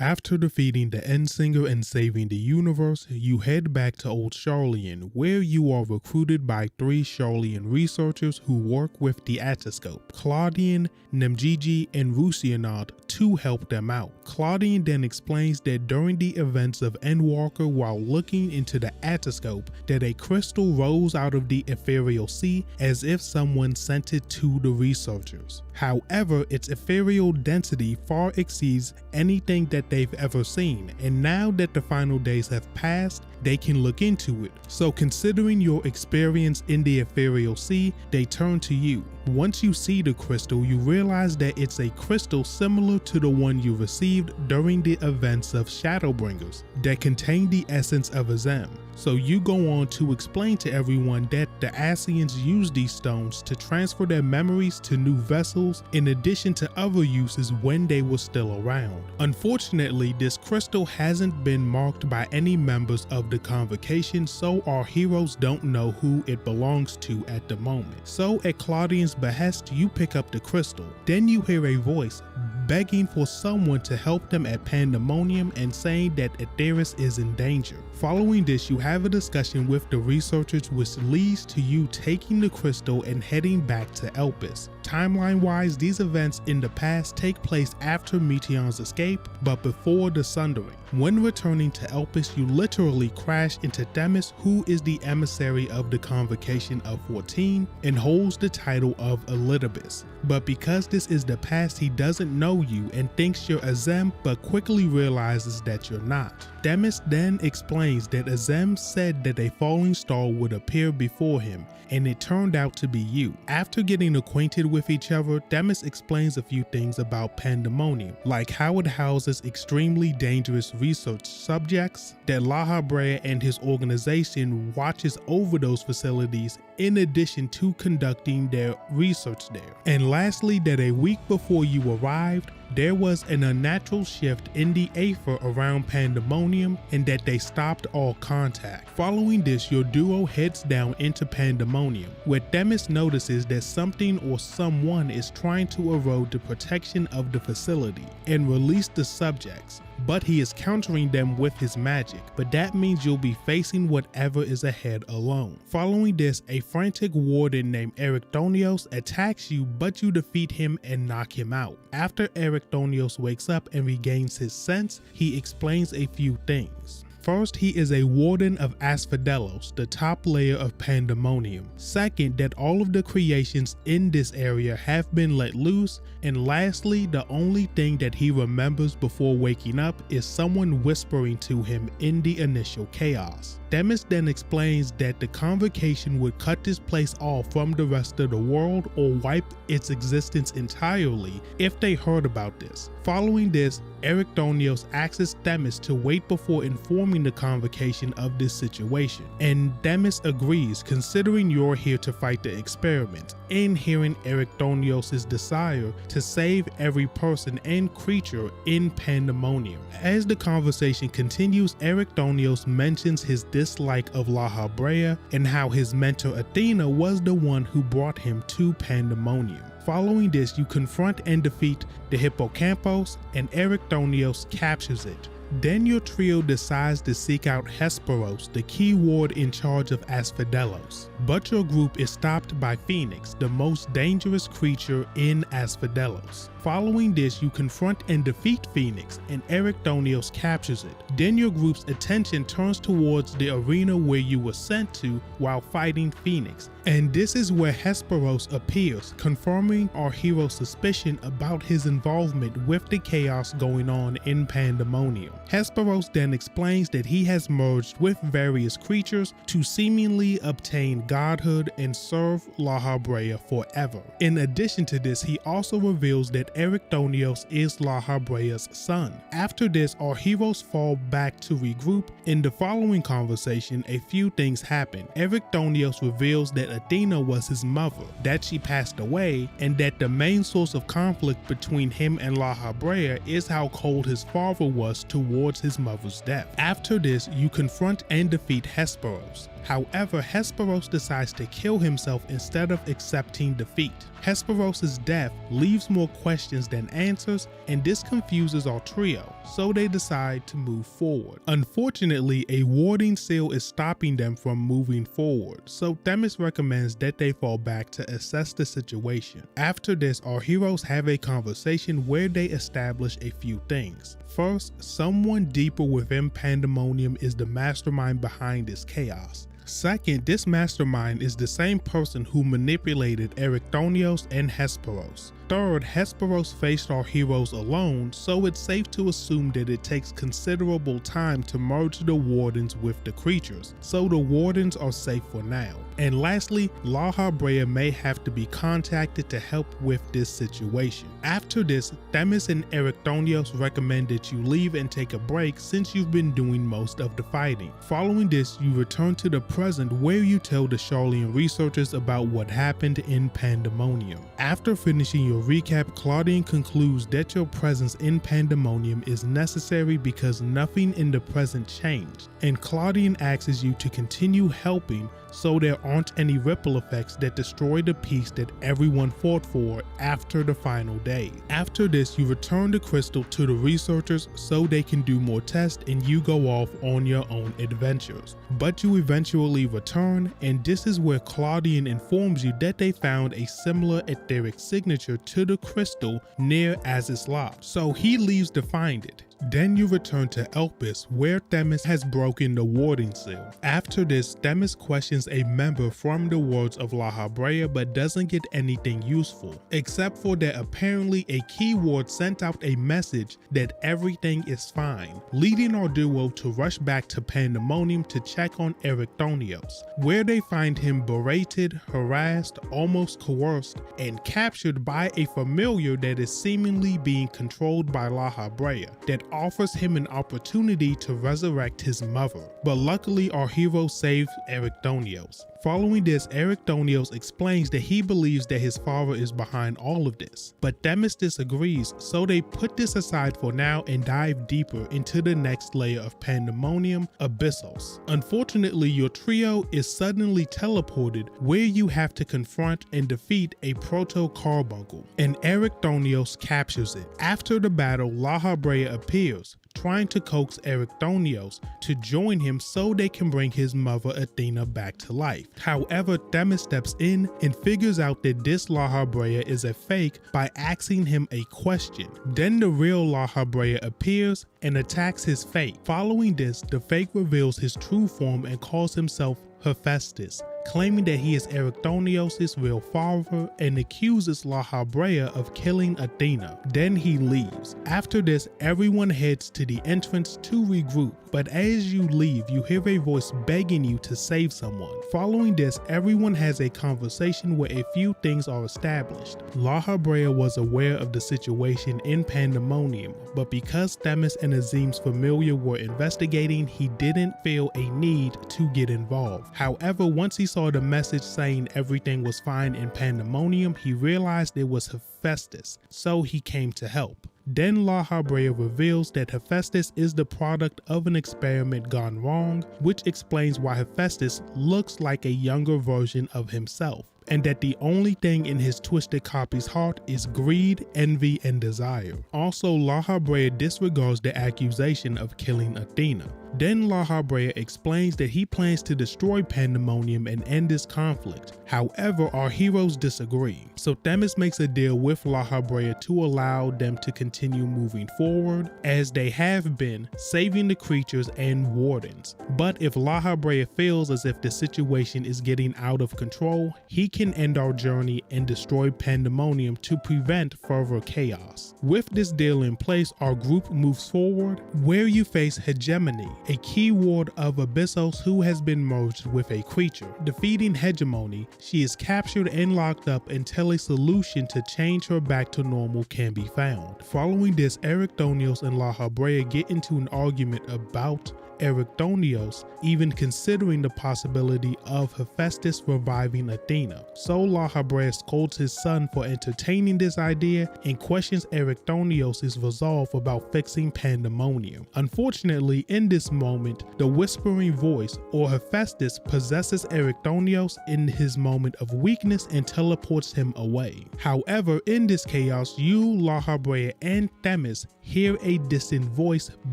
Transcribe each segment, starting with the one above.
After defeating the Endsinger and saving the universe, you head back to Old Sharlayan, where you are recruited by 3 Sharlayan researchers who work with the Attoscope, Claudian, Nemgigi, and Rusianod, to help them out. Claudian then explains that during the events of Endwalker, while looking into the Attoscope, that a crystal rose out of the ethereal sea as if someone sent it to the researchers. However, its ethereal density far exceeds anything that they've ever seen, and now that the final days have passed, they can look into it. So considering your experience in the ethereal sea, they turn to you. Once you see the crystal, you realize that it's a crystal similar to the one you received during the events of Shadowbringers that contain the essence of Azem. So you go on to explain to everyone that the Ascians use these stones to transfer their memories to new vessels in addition to other uses when they were still around. Unfortunately, this crystal hasn't been marked by any members of the convocation, so our heroes don't know who it belongs to at the moment. So at Claudian's behest, you pick up the crystal. Then you hear a voice begging for someone to help them at Pandaemonium and saying that Aetheris is in danger. Following this, you have a discussion with the researchers, which leads to you taking the crystal and heading back to Elpis. Timeline-wise, these events in the past take place after Meteion's escape, but before the Sundering. When returning to Elpis, you literally crash into Themis, who is the emissary of the Convocation of 14 and holds the title of Elidibus. But because this is the past, he doesn't know you and thinks you're Azem, but quickly realizes that you're not. Themis then explains that Azem said that a falling star would appear before him, and it turned out to be you. After getting acquainted with each other, Themis explains a few things about Pandaemonium, like how it houses extremely dangerous research subjects, that La Habrea and his organization watches over those facilities in addition to conducting their research there. And lastly, that a week before you arrived, there was an unnatural shift in the Aether around Pandaemonium and that they stopped all contact. Following this, your duo heads down into Pandaemonium, where Themis notices that something or someone is trying to erode the protection of the facility and release the subjects, but he is countering them with his magic, but that means you'll be facing whatever is ahead alone. Following this, a frantic warden named Ericthonios attacks you, but you defeat him and knock him out. After Ericthonios wakes up and regains his sense, he explains a few things. First, he is a warden of Asphodelos, the top layer of Pandaemonium. Second, that all of the creations in this area have been let loose. And lastly, the only thing that he remembers before waking up is someone whispering to him in the initial chaos. Themis then explains that the convocation would cut this place off from the rest of the world or wipe its existence entirely if they heard about this. Following this, Ericthonios asks Themis to wait before informing the convocation of this situation, and Themis agrees, considering you're here to fight the experiment, and hearing Ericthonios' desire to save every person and creature in Pandaemonium. As the conversation continues, Ericthonios mentions his dislike of La Habrea and how his mentor Athena was the one who brought him to Pandaemonium. Following this, you confront and defeat the Hippocampos, and Ericthonios captures it. Then your trio decides to seek out Hesperos, the key ward in charge of Asphodelos. But your group is stopped by Phoenix, the most dangerous creature in Asphodelos. Following this, you confront and defeat Phoenix, and Ericthonios captures it. Then your group's attention turns towards the arena where you were sent to while fighting Phoenix. And this is where Hesperos appears, confirming our hero's suspicion about his involvement with the chaos going on in Pandaemonium. Hesperos then explains that he has merged with various creatures to seemingly obtain godhood and serve La Habrea forever. In addition to this, he also reveals that Ericthonios is La Habrea's son. After this, our heroes fall back to regroup. In the following conversation, a few things happen. Ericthonios reveals that Athena was his mother, that she passed away, and that the main source of conflict between him and La Habrea is how cold his father was towards his mother's death. After this, you confront and defeat Hesperos. However, Hesperos decides to kill himself instead of accepting defeat. Hesperos' death leaves more questions than answers, and this confuses our trio, so they decide to move forward. Unfortunately, a warding seal is stopping them from moving forward, so Themis recommends that they fall back to assess the situation. After this, our heroes have a conversation where they establish a few things. First, someone deeper within Pandaemonium is the mastermind behind this chaos. Second, this mastermind is the same person who manipulated Erichthonios and Hesperos. Third, Hesperos faced our heroes alone, so it's safe to assume that it takes considerable time to merge the wardens with the creatures, so the wardens are safe for now. And lastly, La Habrea may have to be contacted to help with this situation. After this, Themis and Erichthonios recommend that you leave and take a break since you've been doing most of the fighting. Following this, you return to the present where you tell the Sharlayan researchers about what happened in Pandaemonium. After finishing your recap, Claudian concludes that your presence in Pandaemonium is necessary because nothing in the present changed, and Claudian asks you to continue helping so there aren't any ripple effects that destroy the peace that everyone fought for after the final day. After this, you return the crystal to the researchers so they can do more tests and you go off on your own adventures. But you eventually return, and this is where Claudian informs you that they found a similar etheric signature to the crystal near Azys Lodge, so he leaves to find it. Then you return to Elpis, where Themis has broken the warding seal. After this, Themis questions a member from the wards of La Habrea but doesn't get anything useful, except for that apparently a key ward sent out a message that everything is fine, leading our duo to rush back to Pandaemonium to check on Erichthonios, where they find him berated, harassed, almost coerced, and captured by a familiar that is seemingly being controlled by La Habrea, that offers him an opportunity to resurrect his mother. But luckily, our hero saves Erichthonios. Following this, Erichthonios explains that he believes that his father is behind all of this, but Themis disagrees, so they put this aside for now and dive deeper into the next layer of Pandaemonium, Abyssos. Unfortunately, your trio is suddenly teleported where you have to confront and defeat a proto-carbuncle, and Erichthonios captures it. After the battle, La Habrea appears, trying to coax Erichthonios to join him so they can bring his mother Athena back to life. However, Themis steps in and figures out that this La Habrea is a fake by asking him a question. Then the real La Habrea appears and attacks his fake. Following this, the fake reveals his true form and calls himself Hephaestus, claiming that he is Erichthonios' real father and accuses La Habrea of killing Athena. Then he leaves. After this, everyone heads to the entrance to regroup, but as you leave, you hear a voice begging you to save someone. Following this, everyone has a conversation where a few things are established. La Habrea was aware of the situation in Pandaemonium, but because Themis and Azim's familiar were investigating, he didn't feel a need to get involved. However, once he saw the message saying everything was fine in Pandaemonium, he realized it was Hephaestus, so he came to help. Then La Habrea reveals that Hephaestus is the product of an experiment gone wrong, which explains why Hephaestus looks like a younger version of himself, and that the only thing in his twisted copy's heart is greed, envy, and desire. Also, La Habrea disregards the accusation of killing Athena. Then La Habrea explains that he plans to destroy Pandaemonium and end this conflict. However, our heroes disagree, so Themis makes a deal with La Habrea to allow them to continue moving forward, as they have been, saving the creatures and wardens. But if La Habrea feels as if the situation is getting out of control, he can end our journey and destroy Pandaemonium to prevent further chaos. With this deal in place, our group moves forward, where you face Hegemony, a key ward of Abyssos who has been merged with a creature. Defeating Hegemony, she is captured and locked up until a solution to change her back to normal can be found. Following this, Erichthonios and La Habrea get into an argument about Erichthonios, even considering the possibility of Hephaestus reviving Athena. So La Habrea scolds his son for entertaining this idea and questions Erichthonios' resolve about fixing Pandaemonium. Unfortunately, in this moment, the whispering voice, or Hephaestus, possesses Erichthonios in his moment of weakness and teleports him away. However, in this chaos, you, La Habrea, and Themis hear a distant voice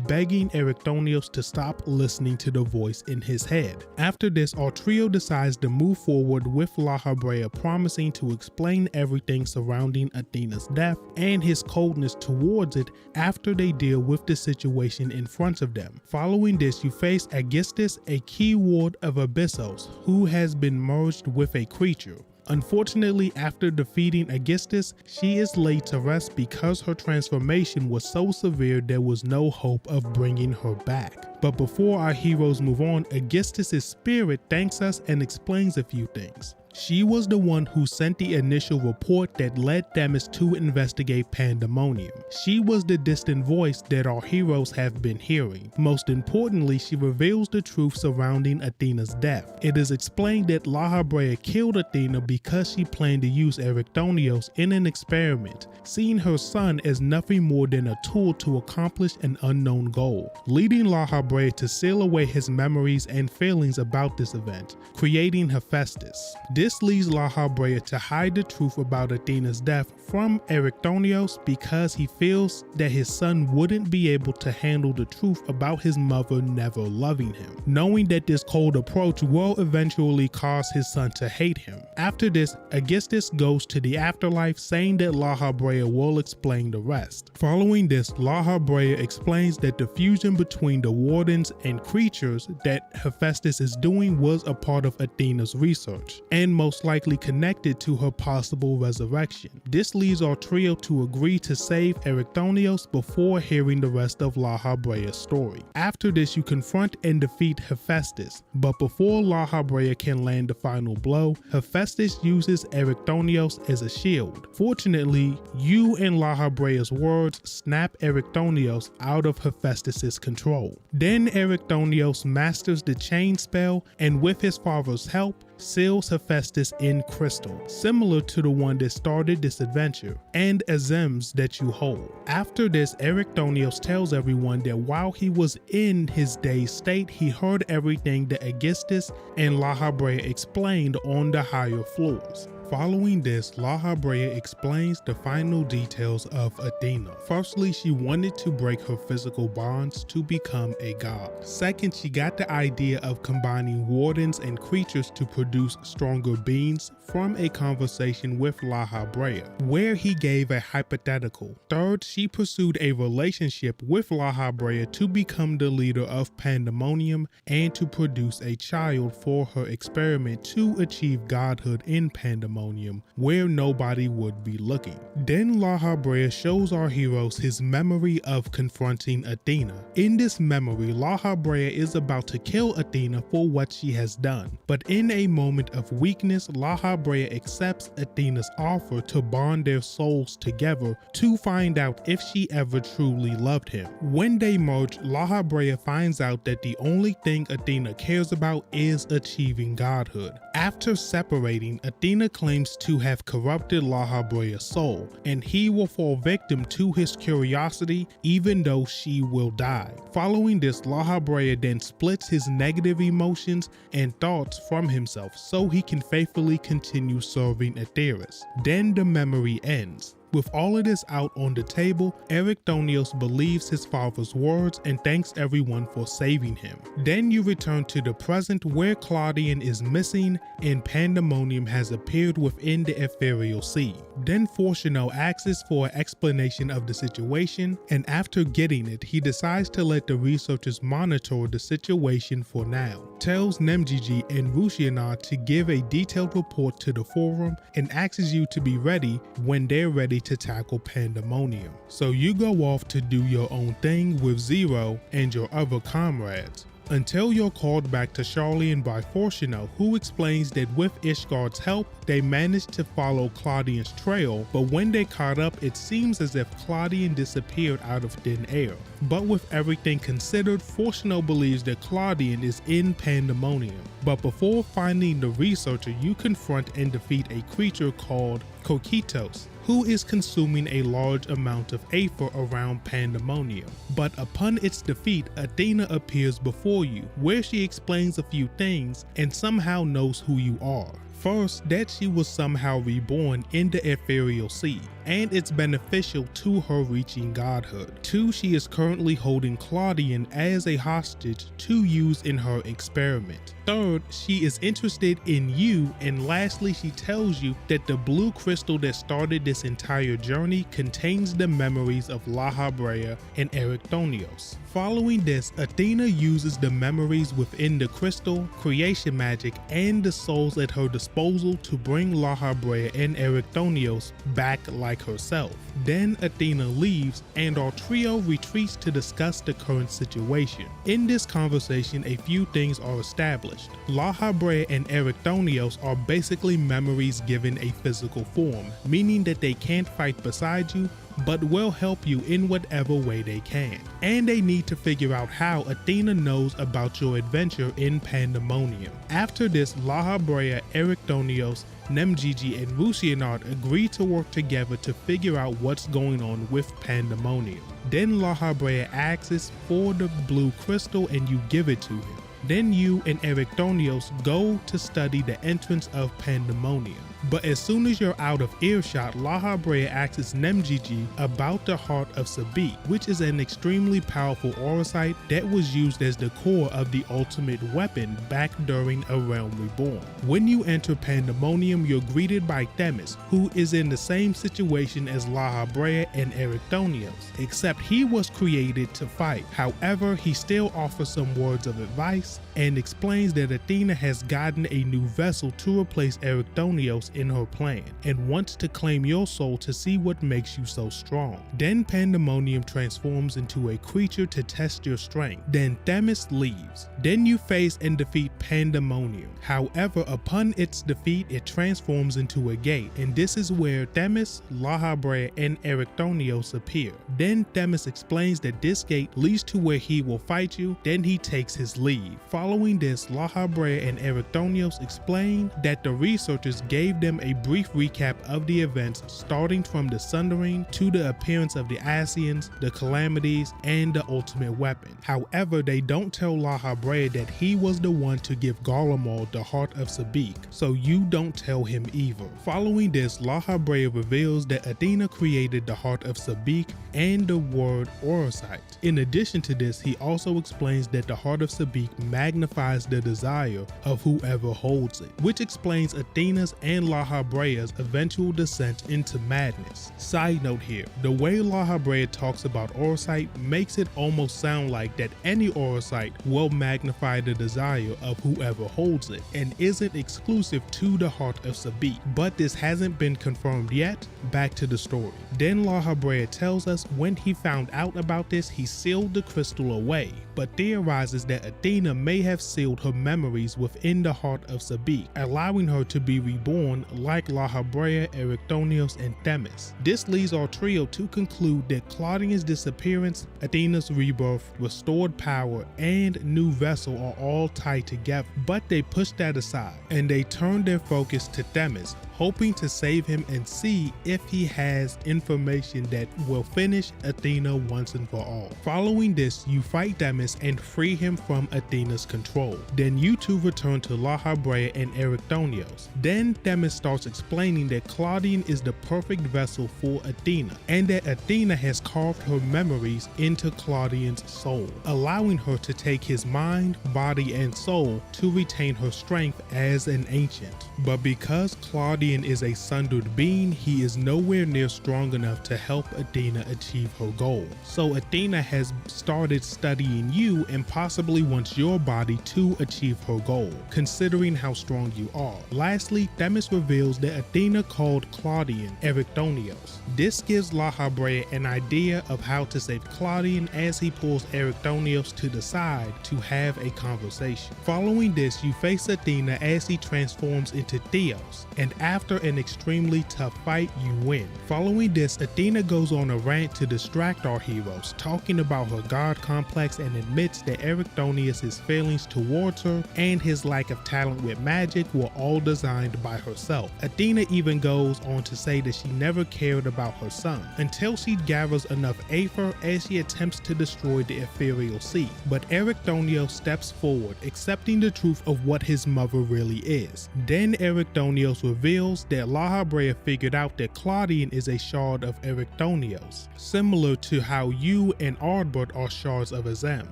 begging Erichthonios to stop listening to the voice in his head. After this, our trio decides to move forward with La Habrea promising to explain everything surrounding Athena's death and his coldness towards it after they deal with the situation in front of them. Following this, you face Aegisthus, a key ward of Abyssos, who has been merged with a creature. Unfortunately, after defeating Aegisthus, she is laid to rest because her transformation was so severe there was no hope of bringing her back. But before our heroes move on, Aegisthus' spirit thanks us and explains a few things. She was the one who sent the initial report that led Themis to investigate Pandaemonium. She was the distant voice that our heroes have been hearing. Most importantly, she reveals the truth surrounding Athena's death. It is explained that La Habrea killed Athena because she planned to use Erichthonios in an experiment, seeing her son as nothing more than a tool to accomplish an unknown goal, leading La Habrea to seal away his memories and feelings about this event, creating Hephaestus. This leads La Habrea to hide the truth about Athena's death from Erichthonios because he feels that his son wouldn't be able to handle the truth about his mother never loving him, knowing that this cold approach will eventually cause his son to hate him. After this, Aegisthus goes to the afterlife, saying that La Habrea will explain the rest. Following this, La Habrea explains that the fusion between the wardens and creatures that Hephaestus is doing was a part of Athena's research, and most likely connected to her possible resurrection. This leads our trio to agree to save Erichthonios before hearing the rest of La Habrea's story. After this, you confront and defeat Hephaestus, but before La Habrea can land the final blow, Hephaestus uses Erichthonios as a shield. Fortunately, you and La Habrea's words snap Erichthonios out of Hephaestus' control. Then Erichthonios masters the chain spell and with his father's help, seals Hephaestus in crystal, similar to the one that started this adventure, and gems that you hold. After this, Erichthonios tells everyone that while he was in his dazed state, he heard everything that Aegisthus and La Habrea explained on the higher floors. Following this, La Habrea explains the final details of Athena. Firstly, she wanted to break her physical bonds to become a god. Second, she got the idea of combining wardens and creatures to produce stronger beings from a conversation with La Habrea, where he gave a hypothetical. Third, she pursued a relationship with La Habrea to become the leader of Pandaemonium and to produce a child for her experiment to achieve godhood in Pandaemonium, where nobody would be looking. Then La Habrea shows our heroes his memory of confronting Athena. In this memory, La Habrea is about to kill Athena for what she has done, but in a moment of weakness, La Habrea accepts Athena's offer to bond their souls together to find out if she ever truly loved him. When they merge, La Habrea finds out that the only thing Athena cares about is achieving godhood. After separating, Athena claims to have corrupted La Habrea's soul, and he will fall victim to his curiosity even though she will die. Following this, La Habrea then splits his negative emotions and thoughts from himself so he can faithfully continue serving Atheris. Then the memory ends. With all of this out on the table, Erichthonios believes his father's words and thanks everyone for saving him. Then you return to the present where Claudian is missing and Pandaemonium has appeared within the ethereal sea. Then Fortuno asks for an explanation of the situation, and after getting it, he decides to let the researchers monitor the situation for now. Tells Nemgigi and Rushiana to give a detailed report to the forum and asks you to be ready when they're ready to tackle Pandaemonium. So you go off to do your own thing with Zero and your other comrades. until you're called back to Sharlayan by Fortuno, who explains that with Ishgard's help, they managed to follow Claudian's trail, but when they caught up, it seems as if Claudian disappeared out of thin air. But with everything considered, Fortuno believes that Claudian is in Pandaemonium. But before finding the researcher, you confront and defeat a creature called Kokitos, who is consuming a large amount of aether around Pandaemonium. But upon its defeat, Athena appears before you, where she explains a few things and somehow knows who you are. First, that she was somehow reborn in the ethereal sea, and it's beneficial to her reaching godhood. 2, she is currently holding Claudian as a hostage to use in her experiment. 3rd, she is interested in you, and lastly, she tells you that the blue crystal that started this entire journey contains the memories of Lahabrea and Erichthonios. Following this, Athena uses the memories within the crystal, creation magic, and the souls at her disposal to bring Lahabrea and Erichthonios back like herself. Then Athena leaves and our trio retreats to discuss the current situation. In this conversation, a few things are established. Lahabrea and Erichthonios are basically memories given a physical form, meaning that they can't fight beside you, but will help you in whatever way they can. And they need to figure out how Athena knows about your adventure in Pandaemonium. After this, Lahabrea, Erichthonios, Nemgigi, and Rusianard agree to work together to figure out what's going on with Pandaemonium. Then Lahabrea asks for the blue crystal and you give it to him. Then you and Erichthonios go to study the entrance of Pandaemonium. But as soon as you're out of earshot, Lahabrea asks Nemgigi about the Heart of Sabik, which is an extremely powerful aurosite that was used as the core of the ultimate weapon back during A Realm Reborn. When you enter Pandaemonium, you're greeted by Themis, who is in the same situation as Lahabrea and Erichthonios, except he was created to fight. However, he still offers some words of advice and explains that Athena has gotten a new vessel to replace Erichthonios in her plan and wants to claim your soul to see what makes you so strong. Then Pandaemonium transforms into a creature to test your strength. Then Themis leaves. Then you face and defeat Pandaemonium. However, upon its defeat, it transforms into a gate, and this is where Themis, Lahabrea, and Erichthonios appear. Then Themis explains that this gate leads to where he will fight you, then he takes his leave. Following this, Lahabrea and Erichthonios explain that the researchers gave them a brief recap of the events starting from the Sundering to the appearance of the Ascians, the Calamities, and the ultimate weapon. However, they don't tell Lahabrea that he was the one to give Garlemald the Heart of Sabik, so you don't tell him either. Following this, Lahabrea reveals that Athena created the Heart of Sabik and the word aurosite. In addition to this, he also explains that the Heart of Sabik magnifies the desire of whoever holds it, which explains Athena's and Lahabrea's eventual descent into madness. Side note here, the way Lahabrea talks about aurosite makes it almost sound like that any aurosite will magnify the desire of whoever holds it and isn't exclusive to the Heart of Sabik, but this hasn't been confirmed yet. Back to the story. Then Lahabrea tells us when he found out about this, he sealed the crystal away, but theorizes that Athena may have sealed her memories within the Heart of Sabik, allowing her to be reborn like Lahabrea, Erichthonios, and Themis. This leads our trio to conclude that Claudian's disappearance, Athena's rebirth, restored power, and new vessel are all tied together, but they push that aside and they turn their focus to Themis, hoping to save him and see if he has information that will finish Athena once and for all. Following this, you fight Themis and free him from Athena's control. Then you two return to Lahabrea and Erichthonios. Then Themis starts explaining that Claudian is the perfect vessel for Athena, and that Athena has carved her memories into Claudian's soul, allowing her to take his mind, body, and soul to retain her strength as an ancient. But because Claudian Claudian is a sundered being, he is nowhere near strong enough to help Athena achieve her goal. So Athena has started studying you and possibly wants your body to achieve her goal, considering how strong you are. Lastly, Themis reveals that Athena called Claudian Erycthonios. This gives La Habrea an idea of how to save Claudian as he pulls Erycthonios to the side to have a conversation. Following this, you face Athena as he transforms into Theos, and after an extremely tough fight, you win. Following this, Athena goes on a rant to distract our heroes, talking about her god complex and admits that Erycthonius' feelings towards her and his lack of talent with magic were all designed by herself. Athena even goes on to say that she never cared about her son until she gathers enough Aether as she attempts to destroy the ethereal sea. But Erycthonios steps forward, accepting the truth of what his mother really is. Then Erycthonios reveals that La Habrea figured out that Claudian is a shard of Erycthonios, similar to how you and Ardbert are shards of Azem.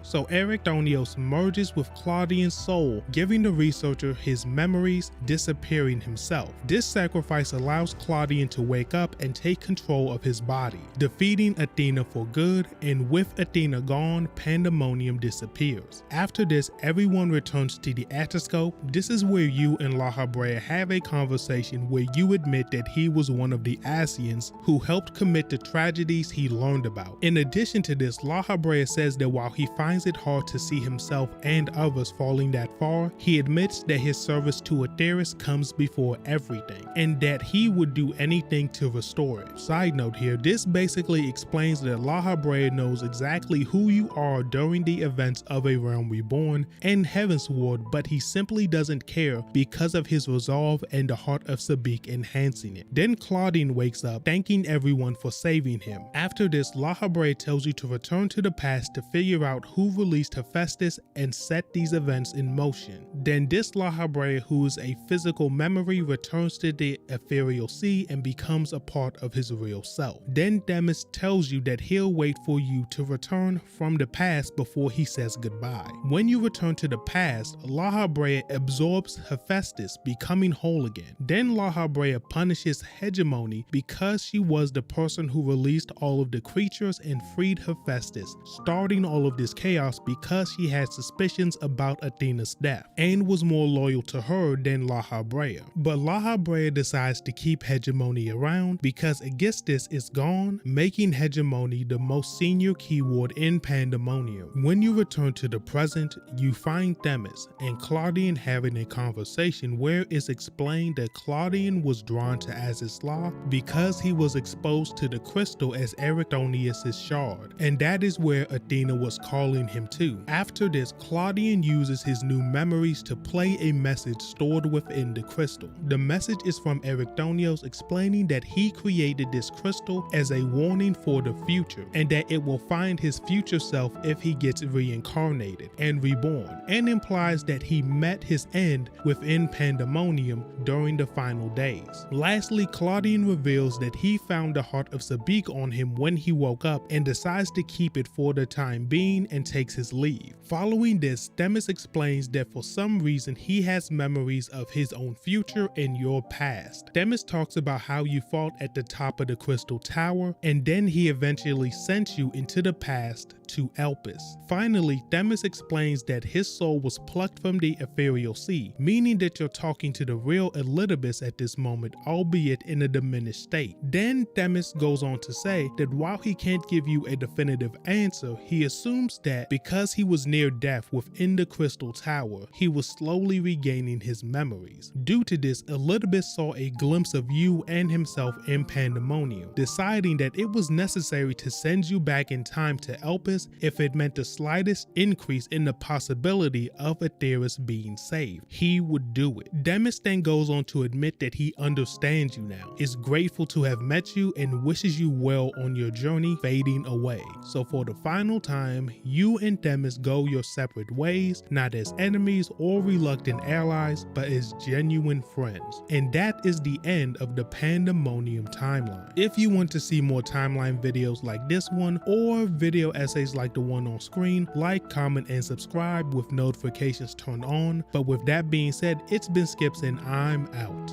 So Erycthonios merges with Claudian's soul, giving the researcher his memories, disappearing himself. This sacrifice allows Claudian to wake up and take control of his body, defeating Athena for good, and with Athena gone, Pandaemonium disappears. After this, everyone returns to the Atoscope. This is where you and La Habrea have a conversation where you admit that he was one of the Asians who helped commit the tragedies he learned about. In addition to this, La Habrea says that while he finds it hard to see himself and others falling that far, he admits that his service to Atheris comes before everything, and that he would do anything to restore it. Side note here, this basically explains that La Habrea knows exactly who you are during the events of A Realm Reborn and Heavnesward, but he simply doesn't care because of his resolve and the heart of Sabik enhancing it. Then Claudian wakes up, thanking everyone for saving him. After this, La Habrea tells you to return to the past to figure out who released Hephaestus and set these events in motion. Then this La Habrea, who is a physical memory, returns to the ethereal sea and becomes a part of his real self. Then Themis tells you that he'll wait for you to return from the past before he says goodbye. When you return to the past, La Habrea absorbs Hephaestus, becoming whole again. Then La Habrea punishes Hegemony because she was the person who released all of the creatures and freed Hephaestus, starting all of this chaos because she had suspicions about Athena's death and was more loyal to her than La Habrea. But La Habrea decides to keep Hegemony around because Aegisthus is gone, making Hegemony the most senior keyword in Pandaemonium. When you return to the present, you find Themis and Claudian having a conversation where it's explained that Claudian was drawn to Azisla because he was exposed to the crystal as Erycthonius' shard, and that is where Athena was calling him to. After this, Claudian uses his new memories to play a message stored within the crystal. The message is from Erycthonios explaining that he created this crystal as a warning for the future, and that it will find his future self if he gets reincarnated and reborn, and implies that he met his end within Pandaemonium during the final days. Lastly, Claudian reveals that he found the heart of Sabik on him when he woke up and decides to keep it for the time being and takes his leave. Following this, Themis explains that for some reason he has memories of his own future and your past. Themis talks about how you fought at the top of the Crystal Tower, and then he eventually sent you into the past to Elpis. Finally, Themis explains that his soul was plucked from the ethereal sea, meaning that you're talking to the real Elidibus at this moment, albeit in a diminished state. Then Themis goes on to say that while he can't give you a definitive answer, he assumes that because he was near death within the Crystal Tower, he was slowly regaining his memories. Due to this, Elidibus saw a glimpse of you and himself in Pandaemonium, deciding that it was necessary to send you back in time to Elpis if it meant the slightest increase in the possibility of Atheris being saved. He would do it. Themis then goes on to admit that he understands you now, is grateful to have met you, and wishes you well on your journey, fading away. So for the final time, you and Themis go your separate ways, not as enemies or reluctant allies, but as genuine friends. And that is the end of the Pandaemonium timeline. If you want to see more timeline videos like this one, or video essays like the one on screen, like, comment, and subscribe with notifications turned on. But with that being said, it's been Skips and I'm out.